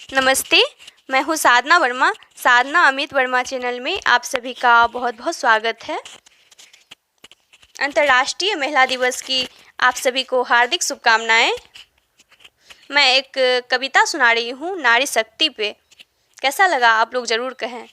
नमस्ते, मैं हूँ साधना वर्मा। साधना अमित वर्मा चैनल में आप सभी का बहुत बहुत स्वागत है। अंतर्राष्ट्रीय महिला दिवस की आप सभी को हार्दिक शुभकामनाएं। मैं एक कविता सुना रही हूँ नारी शक्ति पे। कैसा लगा आप लोग ज़रूर कहें।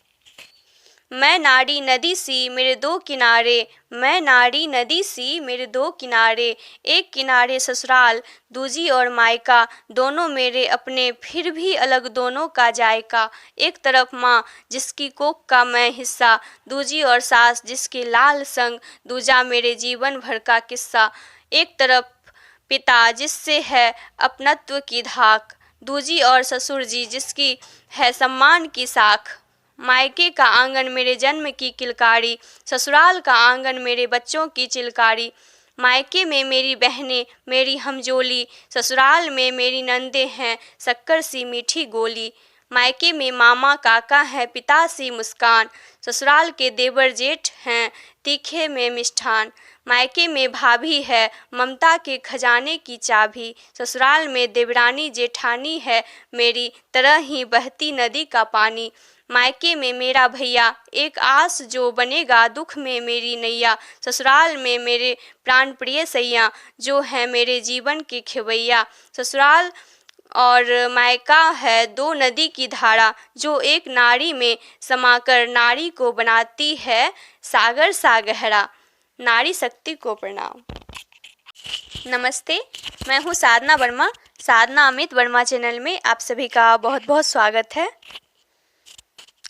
मैं नारी नदी सी मेरे दो किनारे, मैं नारी नदी सी मेरे दो किनारे, एक किनारे ससुराल दूजी और मायका, दोनों मेरे अपने फिर भी अलग दोनों का जायका। एक तरफ माँ जिसकी कोख का मैं हिस्सा, दूजी और सास जिसके लाल संग, दूजा मेरे जीवन भर का किस्सा। एक तरफ पिता जिससे है अपनत्व की धाक, दूजी और ससुर जी जिसकी है सम्मान की साख। मायके का आंगन मेरे जन्म की किलकारी, ससुराल का आंगन मेरे बच्चों की चिलकारी। मायके में मेरी बहनें मेरी हमजोली, ससुराल में मेरी नंदें हैं शक्कर सी मीठी गोली। मायके में मामा काका है पिता सी मुस्कान, ससुराल के देवर जेठ हैं तीखे में मिष्ठान। मायके में भाभी है ममता के खजाने की चाबी, ससुराल में देवरानी जेठानी है मेरी तरह ही बहती नदी का पानी। मायके में मेरा भैया एक आस जो बनेगा दुख में मेरी नैया, ससुराल में मेरे प्राण प्रिय सैया जो है मेरे जीवन के खेवैया। ससुराल और मायका है दो नदी की धारा, जो एक नारी में समाकर नारी को बनाती है सागर सा गहरा। नारी शक्ति को प्रणाम। नमस्ते, मैं हूँ साधना वर्मा। साधना अमित वर्मा चैनल में आप सभी का बहुत बहुत स्वागत है।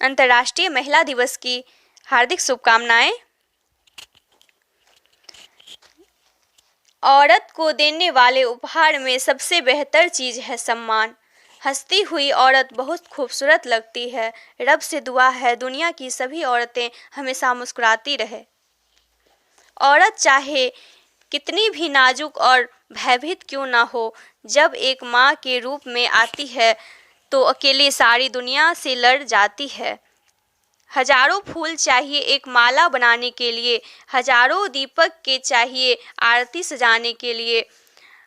अंतर्राष्ट्रीय महिला दिवस की हार्दिक शुभकामनाएं। औरत को देने वाले उपहार में सबसे बेहतर चीज़ है सम्मान। हंसती हुई औरत बहुत खूबसूरत लगती है। रब से दुआ है दुनिया की सभी औरतें हमेशा मुस्कुराती रहे। औरत चाहे कितनी भी नाजुक और भयभीत क्यों ना हो, जब एक माँ के रूप में आती है तो अकेले सारी दुनिया से लड़ जाती है। हजारों फूल चाहिए एक माला बनाने के लिए, हजारों दीपक के चाहिए आरती सजाने के लिए,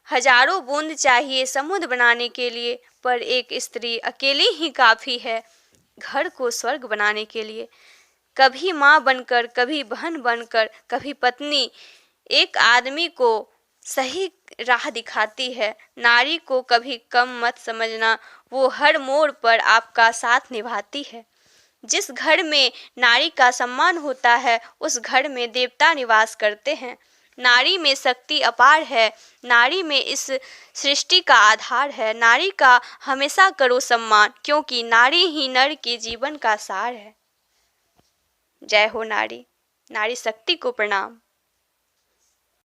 हजारों बूंद चाहिए समुद्र बनाने के लिए, पर एक स्त्री अकेली ही काफ़ी है घर को स्वर्ग बनाने के लिए। कभी माँ बनकर, कभी बहन बनकर, कभी पत्नी एक आदमी को सही राह दिखाती है। नारी को कभी कम मत समझना, वो हर मोड़ पर आपका साथ निभाती है। जिस घर में नारी का सम्मान होता है उस घर में देवता निवास करते हैं। नारी में शक्ति अपार है, नारी में इस सृष्टि का आधार है। नारी का हमेशा करो सम्मान, क्योंकि नारी ही नर के जीवन का सार है। जय हो नारी, नारी शक्ति को प्रणाम।